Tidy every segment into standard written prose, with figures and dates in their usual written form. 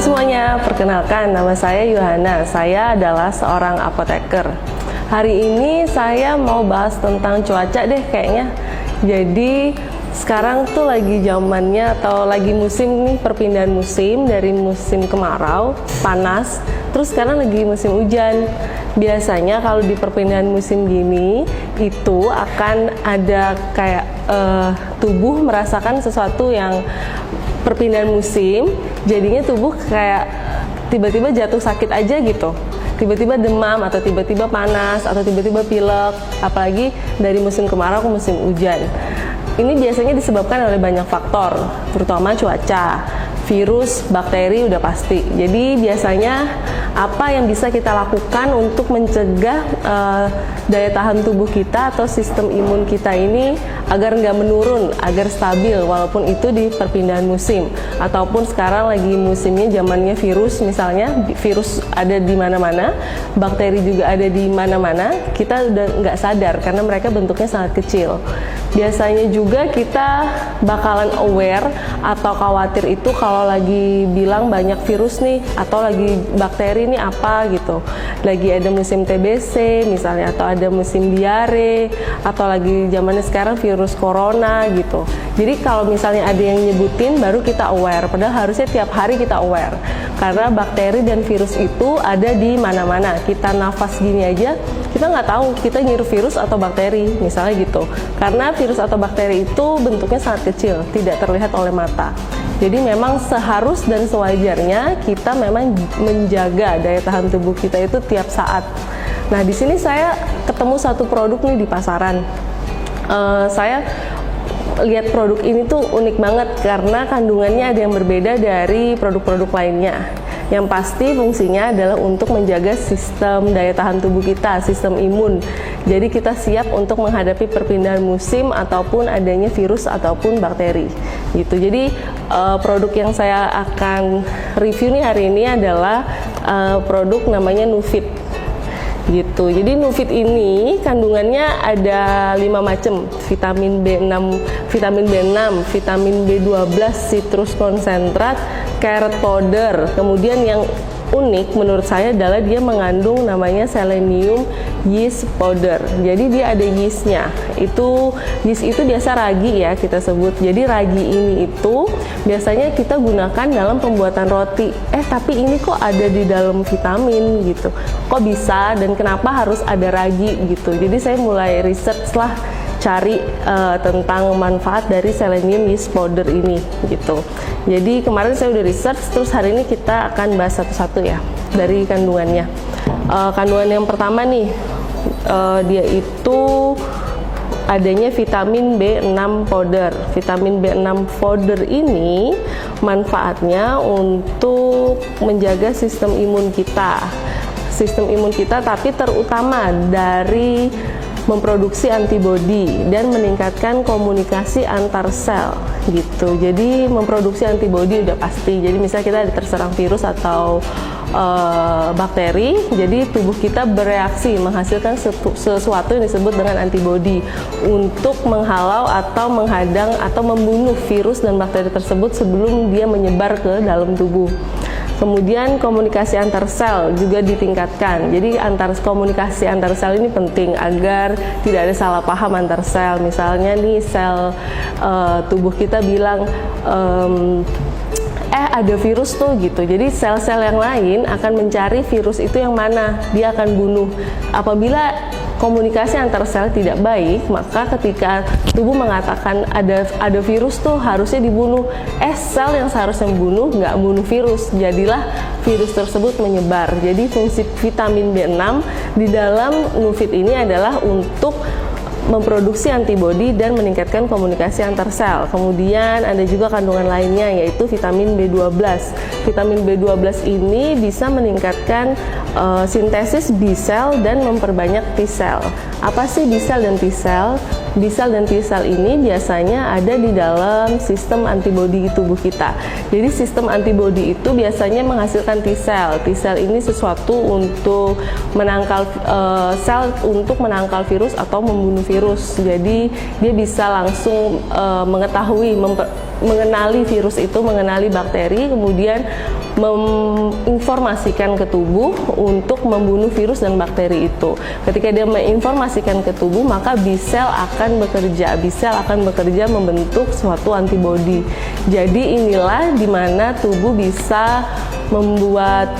semuanya, perkenalkan nama saya Yohana. Saya adalah seorang apoteker. Hari ini saya mau bahas tentang cuaca deh kayaknya. Jadi sekarang tuh lagi zamannya atau lagi musim nih, perpindahan musim dari musim kemarau, panas, terus sekarang lagi musim hujan. Biasanya kalau di perpindahan musim gini itu akan ada kayak tubuh merasakan sesuatu yang perpindahan musim, jadinya tubuh kayak tiba-tiba jatuh sakit aja gitu, tiba-tiba demam atau tiba-tiba panas atau tiba-tiba pilek, apalagi dari musim kemarau ke musim hujan. Ini biasanya disebabkan oleh banyak faktor, terutama cuaca, virus, bakteri udah pasti. Jadi biasanya apa yang bisa kita lakukan untuk mencegah daya tahan tubuh kita atau sistem imun kita ini agar nggak menurun, agar stabil walaupun itu di perpindahan musim, ataupun sekarang lagi musimnya zamannya virus, misalnya virus ada di mana-mana, bakteri juga ada di mana-mana, kita udah nggak sadar karena mereka bentuknya sangat kecil. Biasanya juga kita bakalan aware atau khawatir itu kalau lagi bilang banyak virus nih atau lagi bakteri ini apa gitu, lagi ada musim TBC misalnya, atau ada musim diare, atau lagi zamannya sekarang virus corona gitu. Jadi kalau misalnya ada yang nyebutin baru kita aware, padahal harusnya tiap hari kita aware karena bakteri dan virus itu ada di mana-mana. Kita nafas gini aja kita nggak tahu kita ngirup virus atau bakteri misalnya gitu, karena virus atau bakteri itu bentuknya sangat kecil, tidak terlihat oleh mata. Jadi memang seharus dan sewajarnya kita memang menjaga daya tahan tubuh kita itu tiap saat. Nah, di sini saya ketemu satu produk nih di pasaran. Saya lihat produk ini tuh unik banget karena kandungannya ada yang berbeda dari produk-produk lainnya. Yang pasti fungsinya adalah untuk menjaga sistem daya tahan tubuh kita, sistem imun. Jadi kita siap untuk menghadapi perpindahan musim ataupun adanya virus ataupun bakteri gitu. Jadi produk yang saya akan review nih hari ini adalah produk namanya Nufit gitu. Jadi Nufit ini kandungannya ada 5 macam, vitamin B6, vitamin B12, citrus konsentrat, carrot powder. Kemudian yang unik menurut saya adalah dia mengandung namanya selenium yeast powder. Jadi dia ada yeastnya. Yeast itu biasa ragi ya kita sebut. Jadi ragi ini itu biasanya kita gunakan dalam pembuatan roti. Tapi ini kok ada di dalam vitamin gitu. Kok bisa dan kenapa harus ada ragi gitu. Jadi saya mulai research lah, cari tentang manfaat dari selenium yeast powder ini gitu. Jadi kemarin saya udah research, terus hari ini kita akan bahas satu-satu ya dari kandungannya. Kandungan yang pertama nih, dia itu adanya vitamin B6 powder. Vitamin B6 powder ini manfaatnya untuk menjaga sistem imun kita. Sistem imun kita, tapi terutama dari memproduksi antibodi dan meningkatkan komunikasi antar sel gitu. Jadi memproduksi antibodi udah pasti. Jadi misalnya kita terserang virus atau bakteri, jadi tubuh kita bereaksi menghasilkan sesuatu yang disebut dengan antibodi untuk menghalau atau menghadang atau membunuh virus dan bakteri tersebut sebelum dia menyebar ke dalam tubuh. Kemudian komunikasi antar sel juga ditingkatkan. Jadi komunikasi antar sel ini penting agar tidak ada salah paham antar sel. Misalnya nih sel tubuh kita bilang ada virus tuh gitu. Jadi sel-sel yang lain akan mencari virus itu yang mana, dia akan bunuh. Apabila komunikasi antar sel tidak baik, maka ketika tubuh mengatakan ada virus tuh harusnya dibunuh, sel yang seharusnya membunuh nggak bunuh virus, jadilah virus tersebut menyebar. Jadi fungsi vitamin B6 di dalam Nufit ini adalah untuk memproduksi antibodi dan meningkatkan komunikasi antar sel. Kemudian ada juga kandungan lainnya yaitu vitamin B12. Vitamin B12 ini bisa meningkatkan sintesis B cell dan memperbanyak T cell. Apa sih B cell dan T cell? B cell dan T cell ini biasanya ada di dalam sistem antibodi tubuh kita. Jadi sistem antibodi itu biasanya menghasilkan T cell. T cell ini sesuatu untuk menangkal sel untuk menangkal virus atau membunuh virus. Jadi dia bisa langsung mengetahui mengenali virus itu, mengenali bakteri, kemudian menginformasikan ke tubuh untuk membunuh virus dan bakteri itu. Ketika dia menginformasikan ke tubuh, maka B-cell akan bekerja. B-cell akan bekerja membentuk suatu antibodi. Jadi inilah dimana tubuh bisa membuat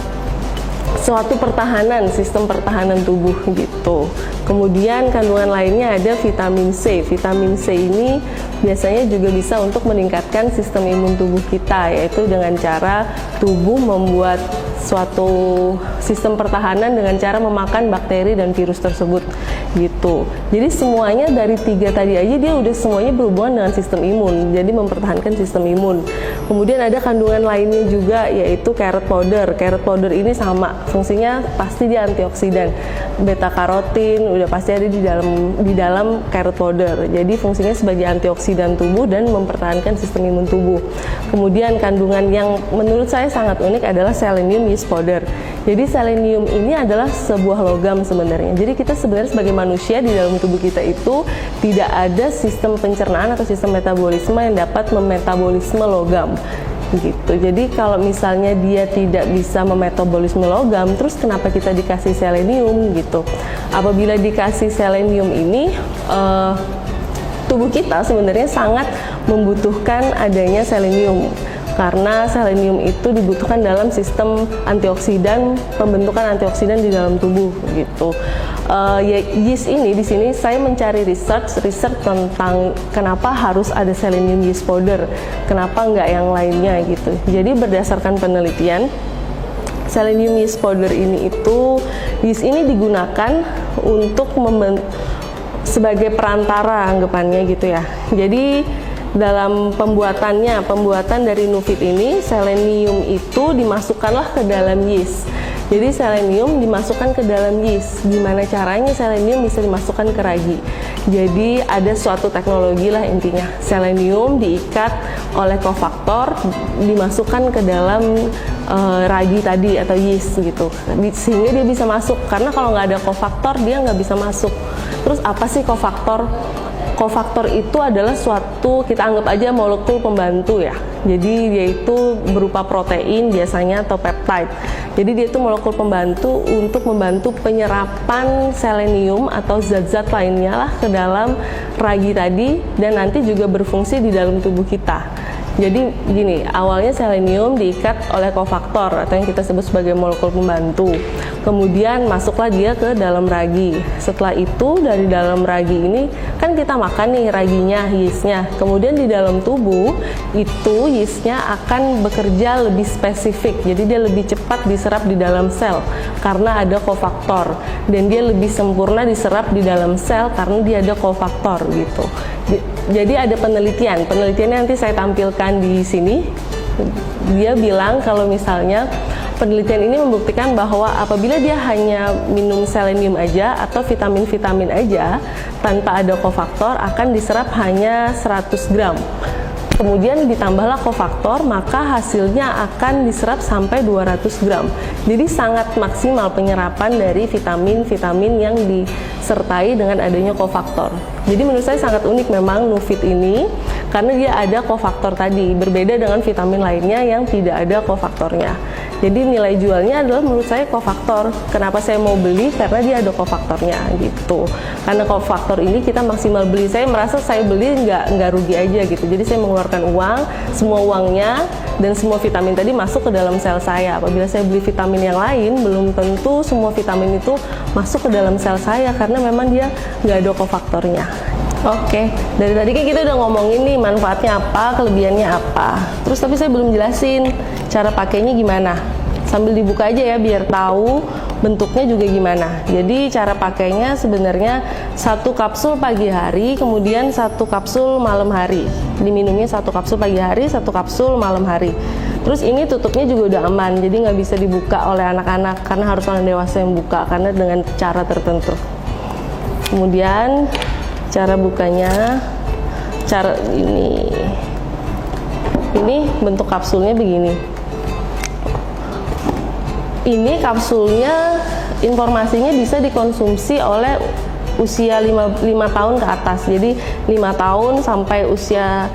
suatu pertahanan, sistem pertahanan tubuh gitu. Kemudian kandungan lainnya ada vitamin C. Vitamin C ini biasanya juga bisa untuk meningkatkan sistem imun tubuh kita, yaitu dengan cara tubuh membuat suatu sistem pertahanan dengan cara memakan bakteri dan virus tersebut gitu. Jadi semuanya dari 3 tadi aja dia udah semuanya berhubungan dengan sistem imun, jadi mempertahankan sistem imun. Kemudian ada kandungan lainnya juga, yaitu carrot powder. Carrot powder ini sama, fungsinya pasti dia antioksidan. Beta karotin udah pasti ada di dalam carrot powder. Jadi fungsinya sebagai antioksidan tubuh dan mempertahankan sistem imun tubuh. Kemudian kandungan yang menurut saya sangat unik adalah selenium yeast powder. Jadi selenium ini adalah sebuah logam sebenarnya. Jadi kita sebenarnya sebagai manusia di dalam tubuh kita itu tidak ada sistem pencernaan atau sistem metabolisme yang dapat memetabolisme logam gitu. Jadi kalau misalnya dia tidak bisa memetabolisme logam, terus kenapa kita dikasih selenium gitu? Apabila dikasih selenium ini, tubuh kita sebenarnya sangat membutuhkan adanya selenium, karena selenium itu dibutuhkan dalam sistem antioksidan, pembentukan antioksidan di dalam tubuh gitu. Yeast ini di sini saya mencari research tentang kenapa harus ada selenium yeast powder, kenapa enggak yang lainnya gitu. Jadi berdasarkan penelitian, selenium yeast powder ini itu yeast ini digunakan untuk sebagai perantara anggapannya gitu ya. Jadi dalam pembuatan dari Nufit ini, selenium itu dimasukkanlah ke dalam yeast. Jadi selenium dimasukkan ke dalam yeast. Gimana caranya selenium bisa dimasukkan ke ragi? Jadi ada suatu teknologi lah intinya. Selenium diikat oleh kofaktor, dimasukkan ke dalam ragi tadi atau yeast gitu, sehingga dia bisa masuk. Karena kalau nggak ada kofaktor dia nggak bisa masuk. Terus apa sih kofaktor? Kofaktor itu adalah suatu, kita anggap aja molekul pembantu ya. Jadi dia itu berupa protein biasanya atau peptide. Jadi dia itu molekul pembantu untuk membantu penyerapan selenium atau zat-zat lainnya lah ke dalam ragi tadi, dan nanti juga berfungsi di dalam tubuh kita. Jadi gini, awalnya selenium diikat oleh kofaktor atau yang kita sebut sebagai molekul pembantu. Kemudian masuklah dia ke dalam ragi. Setelah itu dari dalam ragi ini kan kita makan nih raginya, yeastnya. Kemudian di dalam tubuh itu yeastnya akan bekerja lebih spesifik. Jadi dia lebih cepat diserap di dalam sel karena ada kofaktor, dan dia lebih sempurna diserap di dalam sel karena dia ada kofaktor gitu. Jadi ada penelitiannya nanti saya tampilkan di sini. Dia bilang kalau misalnya penelitian ini membuktikan bahwa apabila dia hanya minum selenium aja atau vitamin-vitamin aja tanpa ada kofaktor, akan diserap hanya 100 gram. Kemudian ditambahlah kofaktor, maka hasilnya akan diserap sampai 200 gram. Jadi sangat maksimal penyerapan dari vitamin-vitamin yang disertai dengan adanya kofaktor. Jadi menurut saya sangat unik memang Nufit ini, karena dia ada kofaktor tadi, berbeda dengan vitamin lainnya yang tidak ada kofaktornya. Jadi nilai jualnya adalah menurut saya kofaktor. Kenapa saya mau beli? Karena dia ada kofaktornya gitu. Karena kofaktor ini kita maksimal beli. Saya merasa saya beli nggak rugi aja gitu. Jadi saya mengeluarkan uang, semua uangnya dan semua vitamin tadi masuk ke dalam sel saya. Apabila saya beli vitamin yang lain, belum tentu semua vitamin itu masuk ke dalam sel saya karena memang dia nggak ada kofaktornya. Oke, dari tadi kan kita udah ngomongin nih manfaatnya apa, kelebihannya apa. Terus tapi saya belum jelasin cara pakainya gimana. Sambil dibuka aja ya biar tahu bentuknya juga gimana. Jadi cara pakainya sebenarnya 1 kapsul pagi hari, kemudian 1 kapsul malam hari. Diminumnya 1 kapsul pagi hari, 1 kapsul malam hari. Terus ini tutupnya juga udah aman, jadi nggak bisa dibuka oleh anak-anak karena harus orang dewasa yang buka karena dengan cara tertentu. Kemudian cara bukanya, cara ini bentuk kapsulnya begini. Ini kapsulnya informasinya bisa dikonsumsi oleh usia 5 tahun ke atas. Jadi 5 tahun sampai usia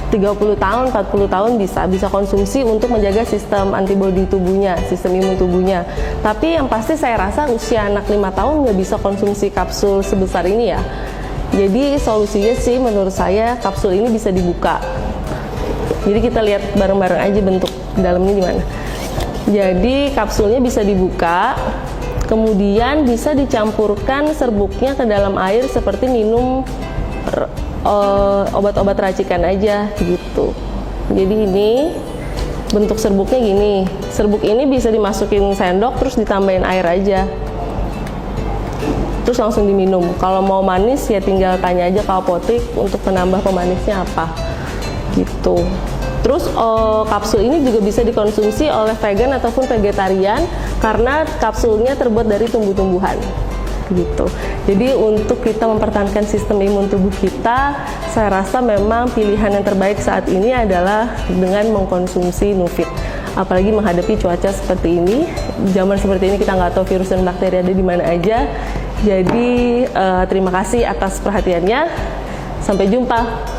30 tahun, 40 tahun bisa konsumsi untuk menjaga sistem antibodi tubuhnya, sistem imun tubuhnya. Tapi yang pasti saya rasa usia anak 5 tahun nggak bisa konsumsi kapsul sebesar ini ya. Jadi solusinya sih menurut saya kapsul ini bisa dibuka. Jadi kita lihat bareng-bareng aja bentuk dalamnya gimana. Jadi kapsulnya bisa dibuka, kemudian bisa dicampurkan serbuknya ke dalam air seperti minum obat-obat racikan aja gitu. Jadi ini bentuk serbuknya gini. Serbuk ini bisa dimasukin sendok terus ditambahin air aja, terus langsung diminum. Kalau mau manis ya tinggal tanya aja ke apotek untuk penambah pemanisnya apa gitu. Terus kapsul ini juga bisa dikonsumsi oleh vegan ataupun vegetarian karena kapsulnya terbuat dari tumbuh-tumbuhan gitu. Jadi untuk kita mempertahankan sistem imun tubuh kita, saya rasa memang pilihan yang terbaik saat ini adalah dengan mengkonsumsi Nufit. Apalagi menghadapi cuaca seperti ini, zaman seperti ini kita nggak tahu virus dan bakteri ada di mana aja. Jadi terima kasih atas perhatiannya. Sampai jumpa.